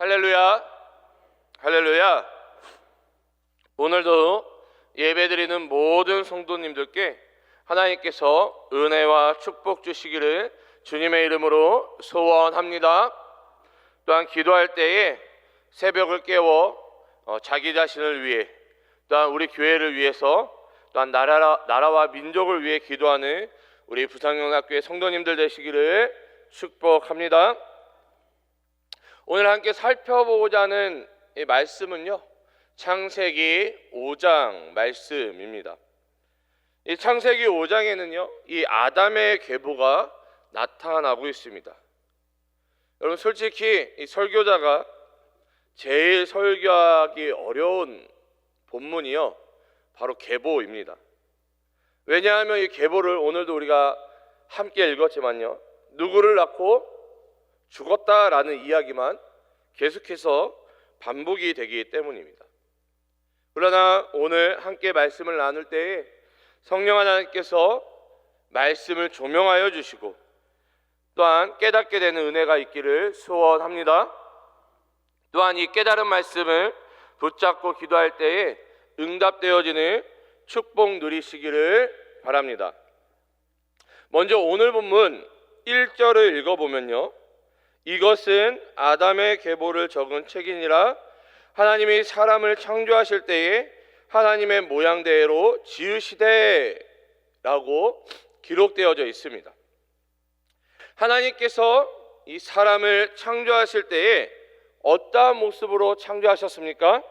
할렐루야, 할렐루야. 오늘도 예배드리는 모든 성도님들께 하나님께서 은혜와 축복 주시기를 주님의 이름으로 소원합니다. 또한 기도할 때에 새벽을 깨워 자기 자신을 위해, 또한 우리 교회를 위해서, 또한 나라와 민족을 위해 기도하는 우리 부산영락교회 성도님들 되시기를 축복합니다. 오늘 함께 살펴보고자 하는 이 말씀은요, 창세기 5장 말씀입니다. 이 창세기 5장에는요, 이 아담의 계보가 나타나고 있습니다. 여러분, 솔직히 이 설교자가 제일 설교하기 어려운 본문이요, 바로 계보입니다. 왜냐하면 이 계보를 오늘도 우리가 함께 읽었지만요, 누구를 낳고 죽었다라는 이야기만 계속해서 반복이 되기 때문입니다. 그러나 오늘 함께 말씀을 나눌 때에 성령 하나님께서 말씀을 조명하여 주시고 또한 깨닫게 되는 은혜가 있기를 소원합니다. 또한 이 깨달은 말씀을 붙잡고 기도할 때에 응답되어지는 축복 누리시기를 바랍니다. 먼저 오늘 본문 1절을 읽어보면요, 이것은 아담의 계보를 적은 책이니라. 하나님이 사람을 창조하실 때에 하나님의 모양대로 지으시되 라고 기록되어져 있습니다. 하나님께서 이 사람을 창조하실 때에 어떠한 모습으로 창조하셨습니까?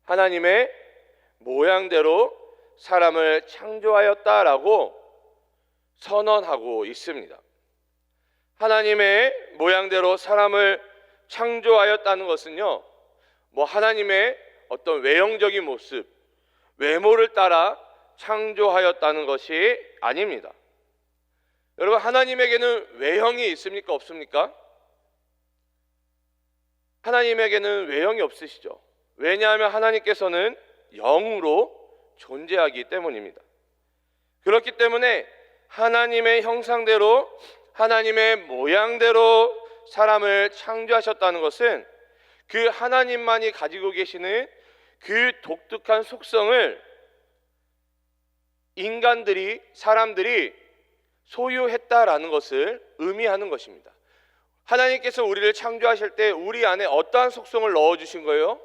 하나님의 모양대로 사람을 창조하였다라고 선언하고 있습니다. 하나님의 모양대로 사람을 창조하였다는 것은요, 하나님의 어떤 외형적인 모습, 외모를 따라 창조하였다는 것이 아닙니다. 여러분, 하나님에게는 외형이 있습니까? 없습니까? 하나님에게는 외형이 없으시죠. 왜냐하면 하나님께서는 영으로 존재하기 때문입니다. 그렇기 때문에 하나님의 형상대로, 하나님의 모양대로 사람을 창조하셨다는 것은 그 하나님만이 가지고 계시는 그 독특한 속성을 인간들이, 사람들이 소유했다라는 것을 의미하는 것입니다. 하나님께서 우리를 창조하실 때 우리 안에 어떠한 속성을 넣어주신 거예요?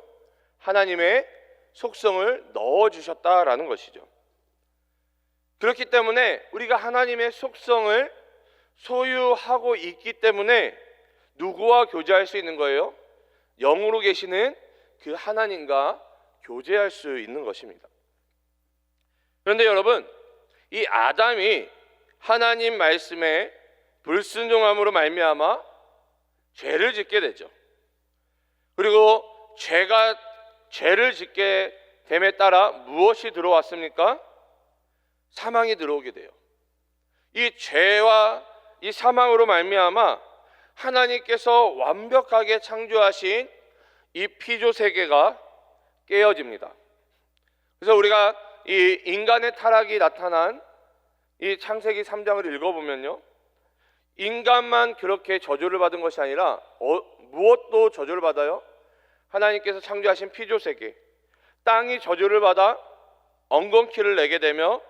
하나님의 속성을 넣어주셨다라는 것이죠. 그렇기 때문에 우리가 하나님의 속성을 소유하고 있기 때문에 누구와 교제할 수 있는 거예요? 영으로 계시는 그 하나님과 교제할 수 있는 것입니다. 그런데 여러분, 이 아담이 하나님 말씀에 불순종함으로 말미암아 죄를 짓게 되죠. 그리고 죄를 짓게 됨에 따라 무엇이 들어왔습니까? 사망이 들어오게 돼요. 이 죄와 이 사망으로 말미암아 하나님께서 완벽하게 창조하신 이 피조 세계가 깨어집니다. 그래서 우리가 이 인간의 타락이 나타난 이 창세기 3장을 읽어보면요, 인간만 그렇게 저주를 받은 것이 아니라 무엇도 저주를 받아요? 하나님께서 창조하신 피조 세계, 땅이 저주를 받아 엉겅퀴를 내게 되며,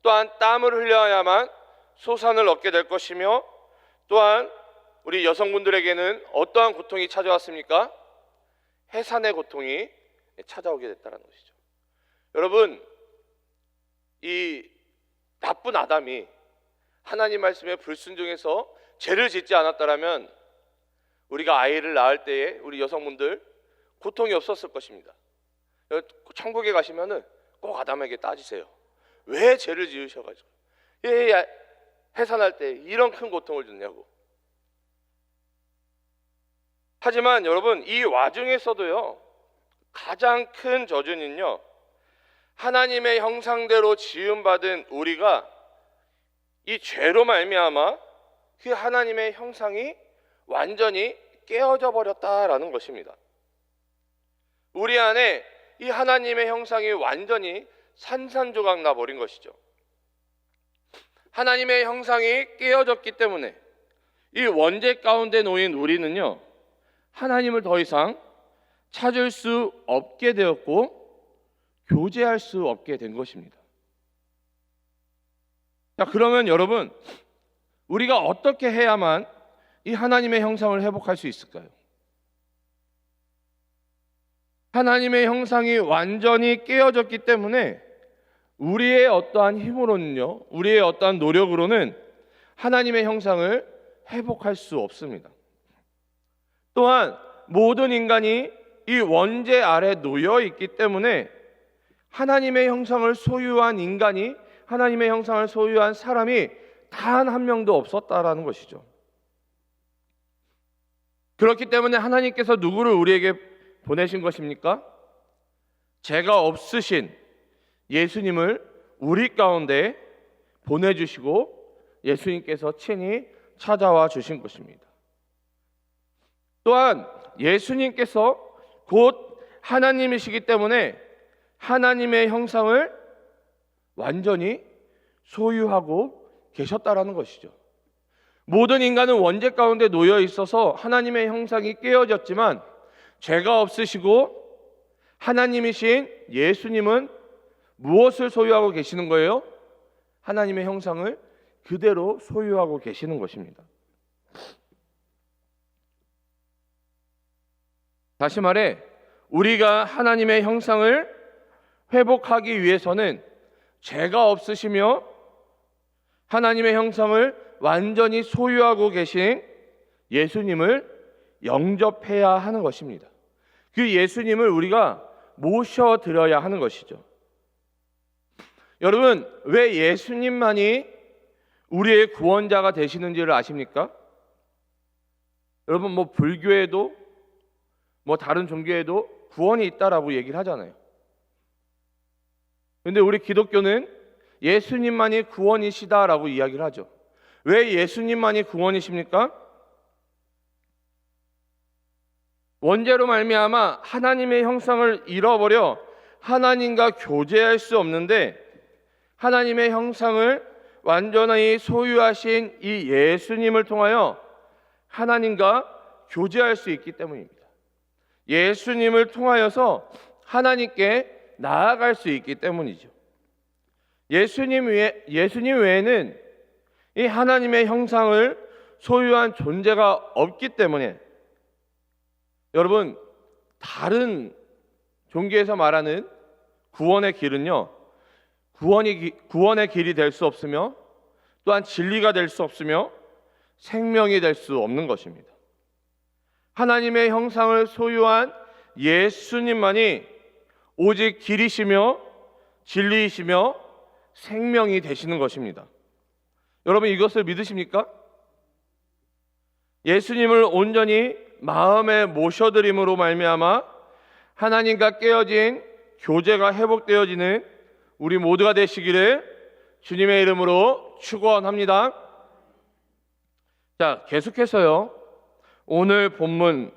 또한 땀을 흘려야만 소산을 얻게 될 것이며, 또한 우리 여성분들에게는 어떠한 고통이 찾아왔습니까? 해산의 고통이 찾아오게 됐다는 것이죠. 여러분, 이 나쁜 아담이 하나님 말씀에 불순종해서 죄를 짓지 않았다면 우리가 아이를 낳을 때에 우리 여성분들 고통이 없었을 것입니다. 천국에 가시면은 꼭 아담에게 따지세요. 왜 죄를 지으셔가지고 해산할 때 이런 큰 고통을 줬냐고. 하지만 여러분, 이 와중에서도요, 가장 큰 저주는요, 하나님의 형상대로 지음받은 우리가 이 죄로 말미암아 그 하나님의 형상이 완전히 깨어져 버렸다라는 것입니다. 우리 안에 이 하나님의 형상이 완전히 산산조각 나버린 것이죠. 하나님의 형상이 깨어졌기 때문에 이 원죄 가운데 놓인 우리는요, 하나님을 더 이상 찾을 수 없게 되었고 교제할 수 없게 된 것입니다. 자, 그러면 여러분, 우리가 어떻게 해야만 이 하나님의 형상을 회복할 수 있을까요? 하나님의 형상이 완전히 깨어졌기 때문에 우리의 어떠한 힘으로는요, 우리의 어떠한 노력으로는 하나님의 형상을 회복할 수 없습니다. 또한 모든 인간이 이 원죄 아래 놓여 있기 때문에 하나님의 형상을 소유한 인간이, 하나님의 형상을 소유한 사람이 단 한 명도 없었다라는 것이죠. 그렇기 때문에 하나님께서 누구를 우리에게 보내신 것입니까? 죄가 없으신 예수님을 우리 가운데 보내주시고 예수님께서 친히 찾아와 주신 것입니다. 또한 예수님께서 곧 하나님이시기 때문에 하나님의 형상을 완전히 소유하고 계셨다라는 것이죠. 모든 인간은 원죄 가운데 놓여 있어서 하나님의 형상이 깨어졌지만 죄가 없으시고 하나님이신 예수님은 무엇을 소유하고 계시는 거예요? 하나님의 형상을 그대로 소유하고 계시는 것입니다. 다시 말해, 우리가 하나님의 형상을 회복하기 위해서는 죄가 없으시며 하나님의 형상을 완전히 소유하고 계신 예수님을 영접해야 하는 것입니다. 그 예수님을 우리가 모셔드려야 하는 것이죠. 여러분, 왜 예수님만이 우리의 구원자가 되시는지를 아십니까? 여러분, 불교에도 다른 종교에도 구원이 있다라고 얘기를 하잖아요. 그런데 우리 기독교는 예수님만이 구원이시다라고 이야기를 하죠. 왜 예수님만이 구원이십니까? 원죄로 말미암아 하나님의 형상을 잃어버려 하나님과 교제할 수 없는데 하나님의 형상을 완전히 소유하신 이 예수님을 통하여 하나님과 교제할 수 있기 때문입니다. 예수님을 통하여서 하나님께 나아갈 수 있기 때문이죠. 예수님 외에는 이 하나님의 형상을 소유한 존재가 없기 때문에 여러분, 다른 종교에서 말하는 구원의 길은요, 구원의 길이 될 수 없으며 또한 진리가 될 수 없으며 생명이 될 수 없는 것입니다. 하나님의 형상을 소유한 예수님만이 오직 길이시며 진리이시며 생명이 되시는 것입니다. 여러분, 이것을 믿으십니까? 예수님을 온전히 마음에 모셔드림으로 말미암아 하나님과 깨어진 교제가 회복되어지는 우리 모두가 되시기를 주님의 이름으로 축원합니다. 자, 계속해서요, 오늘 본문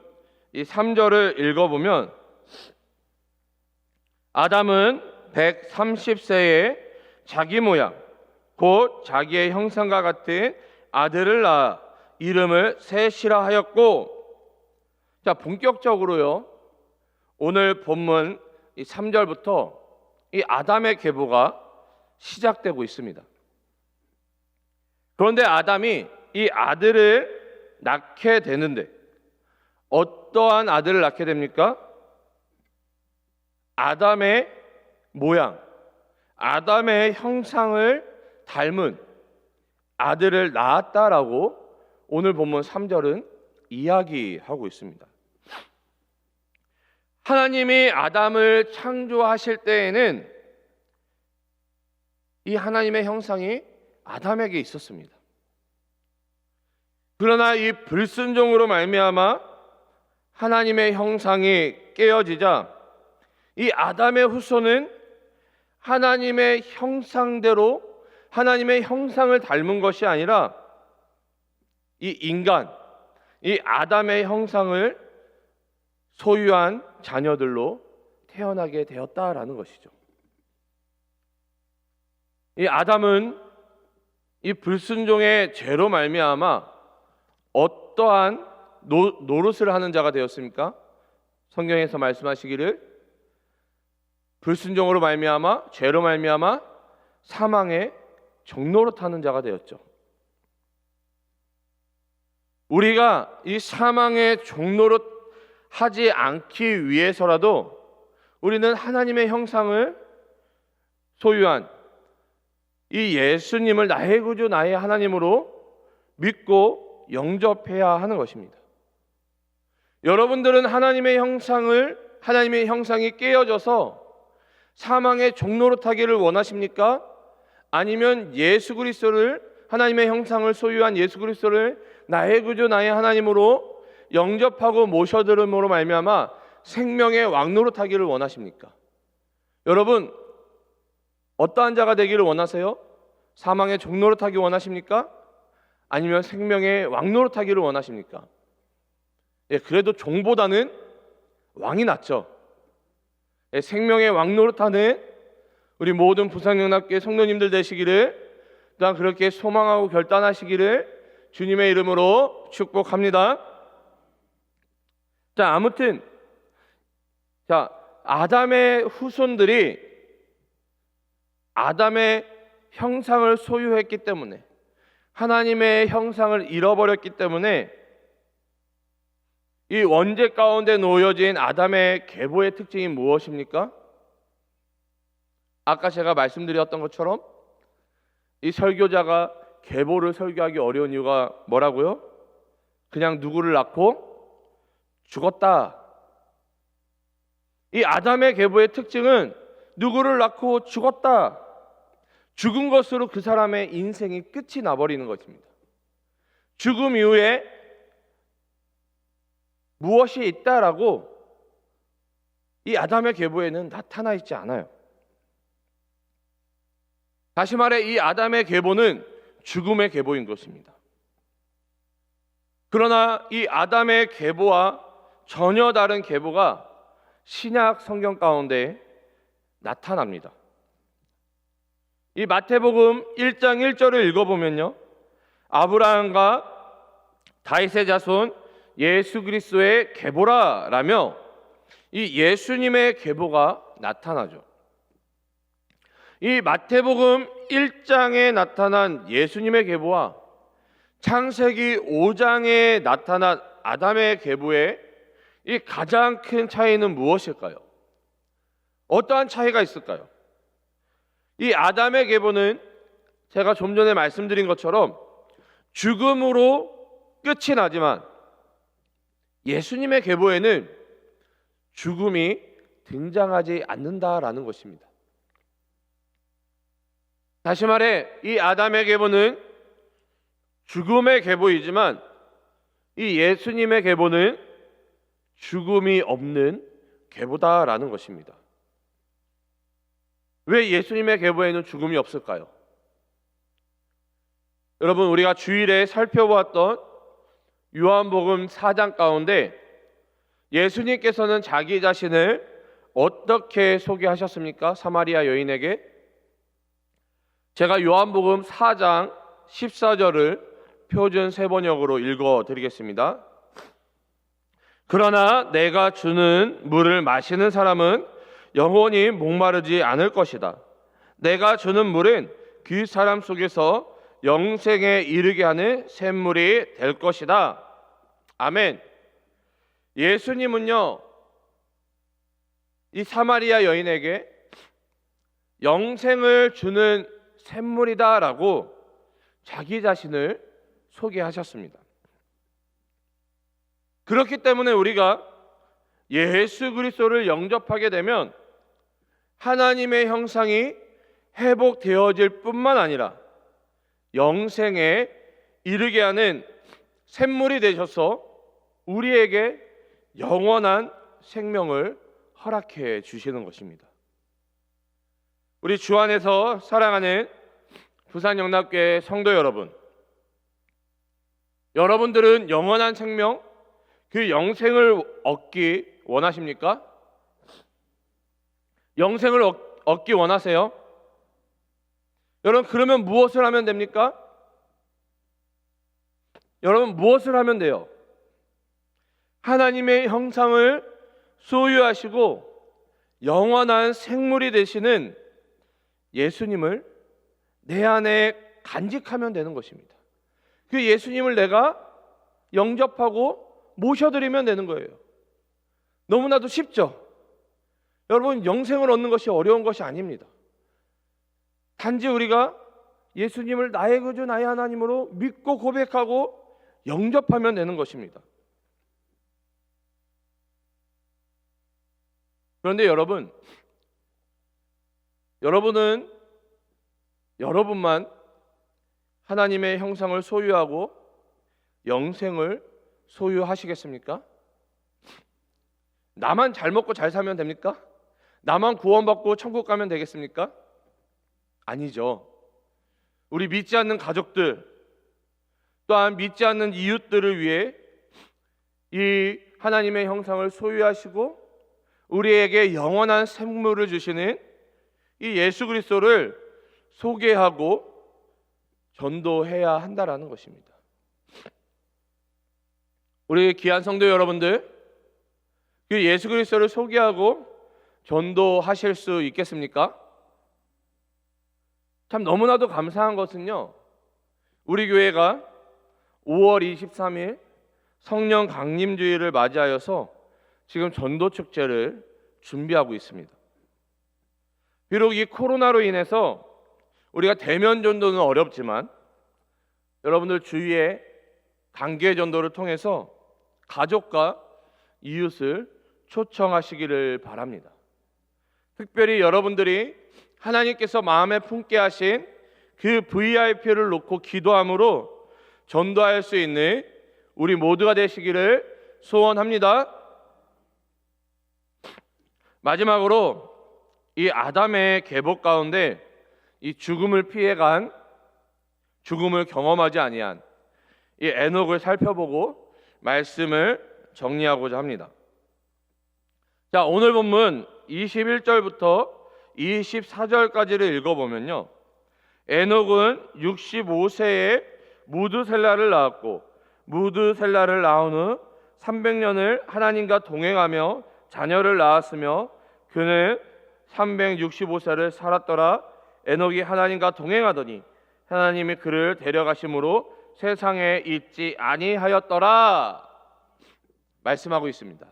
이 3절을 읽어보면 아담은 130세에 자기 모양 곧 자기의 형상과 같은 아들을 낳아 이름을 셋이라 하였고, 자, 본격적으로요, 오늘 본문 이 3절부터 이 아담의 계보가 시작되고 있습니다. 그런데 아담이 이 아들을 낳게 되는데 어떠한 아들을 낳게 됩니까? 아담의 모양, 아담의 형상을 닮은 아들을 낳았다라고 오늘 본문 3절은 이야기하고 있습니다. 하나님이 아담을 창조하실 때에는 이 하나님의 형상이 아담에게 있었습니다. 그러나 이 불순종으로 말미암아 하나님의 형상이 깨어지자 이 아담의 후손은 하나님의 형상대로 하나님의 형상을 닮은 것이 아니라 이 인간, 이 아담의 형상을 소유한 자녀들로 태어나게 되었다라는 것이죠. 이 아담은 이 불순종의 죄로 말미암아 어떠한 노릇을 하는 자가 되었습니까? 성경에서 말씀하시기를 불순종으로 말미암아 죄로 말미암아 사망의 종노릇 하는 자가 되었죠. 우리가 이 사망의 종노릇 하지 않기 위해서라도 우리는 하나님의 형상을 소유한 이 예수님을 나의 구주 나의 하나님으로 믿고 영접해야 하는 것입니다. 여러분들은 하나님의 형상이 깨어져서 사망의 종노릇하기를 원하십니까? 아니면 예수 그리스도를, 하나님의 형상을 소유한 예수 그리스도를 나의 구주 나의 하나님으로 영접하고 모셔들음으로 말미암아 생명의 왕노릇하기를 원하십니까? 여러분, 어떠한 자가 되기를 원하세요? 사망의 종노릇하기 원하십니까? 아니면 생명의 왕노릇하기를 원하십니까? 그래도 종보다는 왕이 낫죠. 생명의 왕노릇하는 우리 모든 부산영락교회 성도님들 되시기를, 또한 그렇게 소망하고 결단하시기를 주님의 이름으로 축복합니다. 아무튼 아담의 후손들이 아담의 형상을 소유했기 때문에, 하나님의 형상을 잃어버렸기 때문에 이 원죄 가운데 놓여진 아담의 계보의 특징이 무엇입니까? 아까 제가 말씀드렸던 것처럼 이 설교자가 계보를 설교하기 어려운 이유가 뭐라고요? 그냥 누구를 낳고 죽었다. 이 아담의 계보의 특징은 누구를 낳고 죽었다. 죽은 것으로 그 사람의 인생이 끝이 나버리는 것입니다. 죽음 이후에 무엇이 있다라고 이 아담의 계보에는 나타나 있지 않아요. 다시 말해 이 아담의 계보는 죽음의 계보인 것입니다. 그러나 이 아담의 계보와 전혀 다른 계보가 신약 성경 가운데 나타납니다. 이 마태복음 1장 1절을 읽어보면요, 아브라함과 다윗의 자손 예수 그리스도의 계보라라며 이 예수님의 계보가 나타나죠. 이 마태복음 1장에 나타난 예수님의 계보와 창세기 5장에 나타난 아담의 계보의 이 가장 큰 차이는 무엇일까요? 어떠한 차이가 있을까요? 이 아담의 계보는 제가 좀 전에 말씀드린 것처럼 죽음으로 끝이 나지만, 예수님의 계보에는 죽음이 등장하지 않는다라는 것입니다. 다시 말해 이 아담의 계보는 죽음의 계보이지만 이 예수님의 계보는 죽음이 없는 계보다라는 것입니다. 왜 예수님의 계보에는 죽음이 없을까요? 여러분, 우리가 주일에 살펴보았던 요한복음 4장 가운데 예수님께서는 자기 자신을 어떻게 소개하셨습니까? 사마리아 여인에게. 제가 요한복음 4장 14절을 표준 세번역으로 읽어드리겠습니다. 그러나 내가 주는 물을 마시는 사람은 영원히 목마르지 않을 것이다. 내가 주는 물은 그 사람 속에서 영생에 이르게 하는 샘물이 될 것이다. 아멘. 예수님은요, 이 사마리아 여인에게 영생을 주는 샘물이다라고 자기 자신을 소개하셨습니다. 그렇기 때문에 우리가 예수 그리스도를 영접하게 되면 하나님의 형상이 회복되어질 뿐만 아니라 영생에 이르게 하는 샘물이 되셔서 우리에게 영원한 생명을 허락해 주시는 것입니다. 우리 주 안에서 사랑하는 부산영락교회 성도 여러분, 여러분들은 영원한 생명, 그 영생을 얻기 원하십니까? 영생을 얻기 원하세요? 여러분, 그러면 무엇을 하면 됩니까? 여러분, 무엇을 하면 돼요? 하나님의 형상을 소유하시고 영원한 생물이 되시는 예수님을 내 안에 간직하면 되는 것입니다. 그 예수님을 내가 영접하고 모셔드리면 되는 거예요. 너무나도 쉽죠? 여러분, 영생을 얻는 것이 어려운 것이 아닙니다. 단지 우리가 예수님을 나의 구주 나의 하나님으로 믿고 고백하고 영접하면 되는 것입니다. 그런데 여러분은 여러분만 하나님의 형상을 소유하고 영생을 소유하시겠습니까? 나만 잘 먹고 잘 살면 됩니까? 나만 구원받고 천국 가면 되겠습니까? 아니죠. 우리 믿지 않는 가족들, 또한 믿지 않는 이웃들을 위해 이 하나님의 형상을 소유하시고 우리에게 영원한 생물을 주시는 이 예수 그리스도를 소개하고 전도해야 한다라는 것입니다. 우리 귀한 성도 여러분들, 그 예수 그리스도를 소개하고 전도하실 수 있겠습니까? 참 너무나도 감사한 것은요, 우리 교회가 5월 23일 성령 강림주일을 맞이하여서 지금 전도 축제를 준비하고 있습니다. 비록 이 코로나로 인해서 우리가 대면 전도는 어렵지만 여러분들 주위에 단계 전도를 통해서 가족과 이웃을 초청하시기를 바랍니다. 특별히 여러분들이 하나님께서 마음에 품게 하신 그 VIP를 놓고 기도함으로 전도할 수 있는 우리 모두가 되시기를 소원합니다. 마지막으로 이 아담의 계복 가운데 이 죽음을 피해간, 죽음을 경험하지 아니한 이 에녹을 살펴보고 말씀을 정리하고자 합니다. 자, 오늘 본문 21절부터 24절까지를 읽어보면요, 에녹은 65세에 무드셀라를 낳았고 무드셀라를 낳은 후 300년을 하나님과 동행하며 자녀를 낳았으며 그는 365세를 살았더라. 에녹이 하나님과 동행하더니 하나님이 그를 데려가심으로 세상에 있지 아니하였더라 말씀하고 있습니다.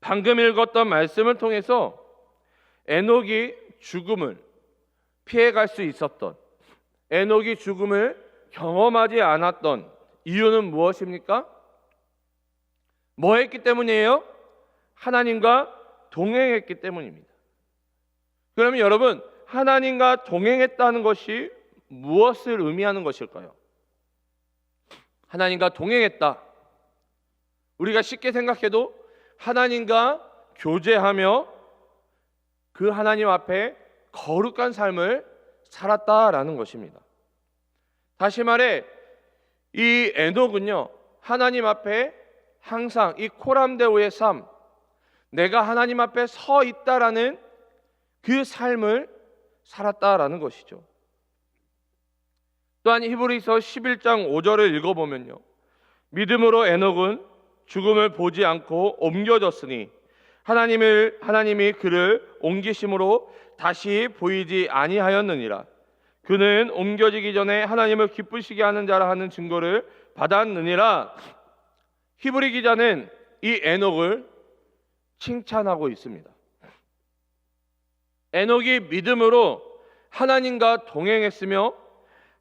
방금 읽었던 말씀을 통해서 에녹이 죽음을 피해갈 수 있었던, 에녹이 죽음을 경험하지 않았던 이유는 무엇입니까? 뭐 했기 때문이에요? 하나님과 동행했기 때문입니다. 그러면 여러분, 하나님과 동행했다는 것이 무엇을 의미하는 것일까요? 하나님과 동행했다, 우리가 쉽게 생각해도 하나님과 교제하며 그 하나님 앞에 거룩한 삶을 살았다라는 것입니다. 다시 말해 이 에녹은요, 하나님 앞에 항상 이 코람데오의 삶, 내가 하나님 앞에 서 있다라는 그 삶을 살았다라는 것이죠. 또한 히브리서 11장 5절을 읽어보면요, 믿음으로 에녹은 죽음을 보지 않고 옮겨졌으니 하나님이 그를 옮기심으로 다시 보이지 아니하였느니라. 그는 옮겨지기 전에 하나님을 기쁘시게 하는 자라 하는 증거를 받았느니라. 히브리 기자는 이 에녹을 칭찬하고 있습니다. 에녹이 믿음으로 하나님과 동행했으며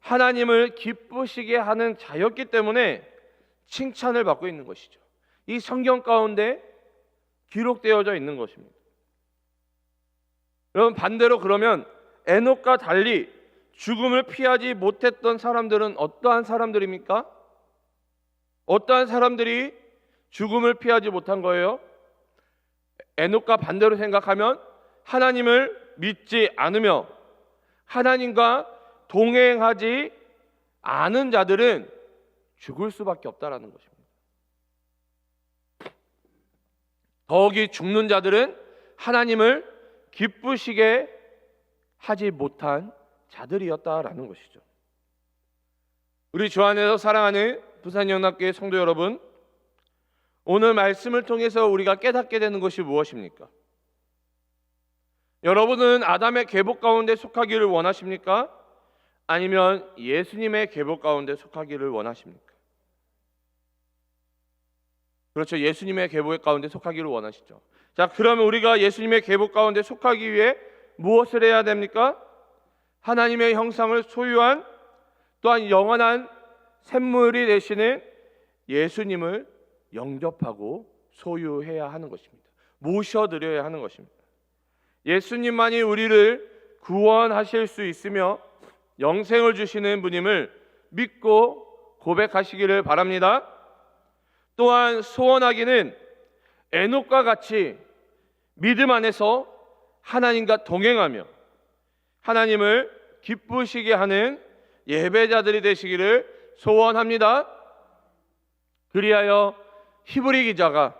하나님을 기쁘시게 하는 자였기 때문에 칭찬을 받고 있는 것이죠. 이 성경 가운데 기록되어져 있는 것입니다. 여러분, 반대로 그러면 에녹과 달리 죽음을 피하지 못했던 사람들은 어떠한 사람들입니까? 어떠한 사람들이 죽음을 피하지 못한 거예요? 에녹과 반대로 생각하면 하나님을 믿지 않으며 하나님과 동행하지 않은 자들은 죽을 수밖에 없다라는 것입니다. 더욱이 죽는 자들은 하나님을 기쁘시게 하지 못한 자들이었다라는 것이죠. 우리 주 안에서 사랑하는 부산영락교회 성도 여러분, 오늘 말씀을 통해서 우리가 깨닫게 되는 것이 무엇입니까? 여러분은 아담의 계복 가운데 속하기를 원하십니까? 아니면 예수님의 계복 가운데 속하기를 원하십니까? 그렇죠. 예수님의 계복 가운데 속하기를 원하시죠. 자, 그러면 우리가 예수님의 계복 가운데 속하기 위해 무엇을 해야 됩니까? 하나님의 형상을 소유한 또한 영원한 샘물이 되시는 예수님을 영접하고 소유해야 하는 것입니다. 모셔드려야 하는 것입니다. 예수님만이 우리를 구원하실 수 있으며 영생을 주시는 분임을 믿고 고백하시기를 바랍니다. 또한 소원하기는 에녹과 같이 믿음 안에서 하나님과 동행하며 하나님을 기쁘시게 하는 예배자들이 되시기를 소원합니다. 그리하여 히브리 기자가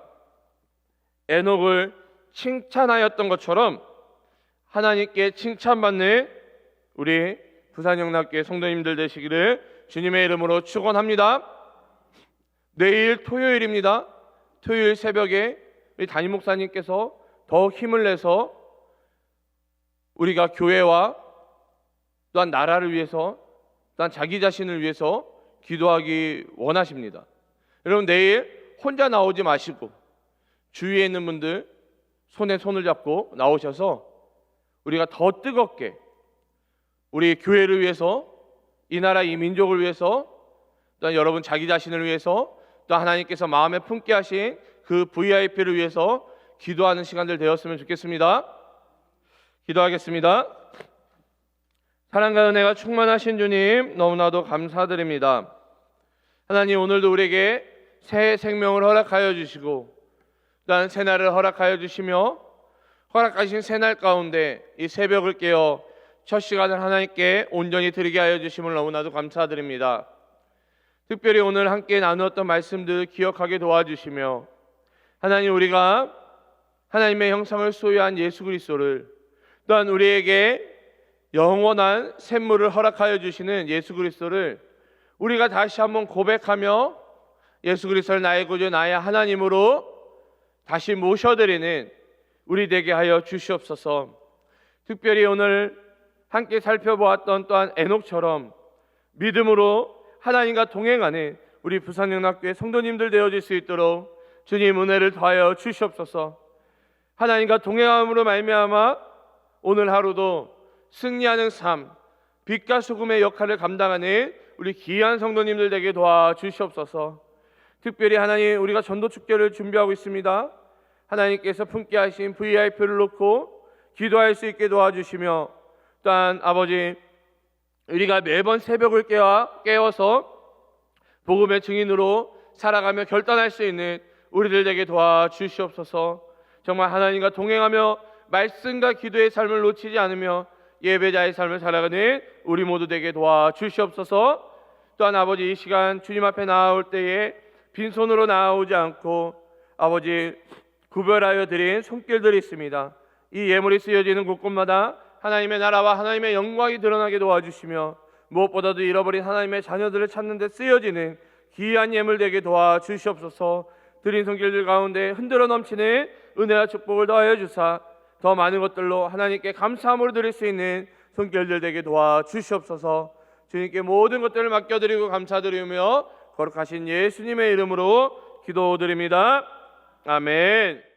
에녹을 칭찬하였던 것처럼 하나님께 칭찬받는 우리 부산영락교회 성도님들 되시기를 주님의 이름으로 축원합니다. 내일 토요일입니다. 토요일 새벽에 우리 담임 목사님께서 더 힘을 내서 우리가 교회와 또한 나라를 위해서 또한 자기 자신을 위해서 기도하기 원하십니다. 여러분 내일 혼자 나오지 마시고 주위에 있는 분들 손에 손을 잡고 나오셔서 우리가 더 뜨겁게 우리 교회를 위해서 이 나라 이 민족을 위해서 또한 여러분 자기 자신을 위해서 또 하나님께서 마음에 품게 하신 그 VIP를 위해서 기도하는 시간들 되었으면 좋겠습니다. 기도하겠습니다. 사랑과 은혜가 충만하신 주님 너무나도 감사드립니다. 하나님 오늘도 우리에게 새 생명을 허락하여 주시고 또한 새날을 허락하여 주시며 허락하신 새날 가운데 이 새벽을 깨어 첫 시간을 하나님께 온전히 드리게 하여 주심을 너무나도 감사드립니다. 특별히 오늘 함께 나누었던 말씀들 기억하게 도와주시며 하나님 우리가 하나님의 형상을 소유한 예수 그리스도를 또한 우리에게 영원한 샘물을 허락하여 주시는 예수 그리스도를 우리가 다시 한번 고백하며 예수 그리스도를 나의 구주 나의 하나님으로 다시 모셔드리는 우리 되게 하여 주시옵소서. 특별히 오늘 함께 살펴보았던 또한 에녹처럼 믿음으로 하나님과 동행하는 우리 부산영락교회 성도님들 되어질 수 있도록 주님 은혜를 더하여 주시옵소서. 하나님과 동행함으로 말미암아 오늘 하루도 승리하는 삶, 빛과 소금의 역할을 감당하는 우리 귀한 성도님들 되게 도와주시옵소서. 특별히 하나님 우리가 전도 축제를 준비하고 있습니다. 하나님께서 품게 하신 VIP를 놓고 기도할 수 있게 도와주시며 또한 아버지 우리가 매번 새벽을 깨워서 복음의 증인으로 살아가며 결단할 수 있는 우리들 되게 도와주시옵소서. 정말 하나님과 동행하며 말씀과 기도의 삶을 놓치지 않으며 예배자의 삶을 살아가는 우리 모두 되게 도와주시옵소서. 또한 아버지 이 시간 주님 앞에 나아올 때에 빈손으로 나아오지 않고 아버지 구별하여 드린 손길들이 있습니다. 이 예물이 쓰여지는 곳곳마다 하나님의 나라와 하나님의 영광이 드러나게 도와주시며 무엇보다도 잃어버린 하나님의 자녀들을 찾는 데 쓰여지는 귀한 예물 되게 도와주시옵소서. 드린 손길들 가운데 흔들어 넘치는 은혜와 축복을 더하여 주사 더 많은 것들로 하나님께 감사함으로 드릴 수 있는 손길들 되게 도와주시옵소서. 주님께 모든 것들을 맡겨드리고 감사드리며 거룩하신 예수님의 이름으로 기도드립니다. 아멘.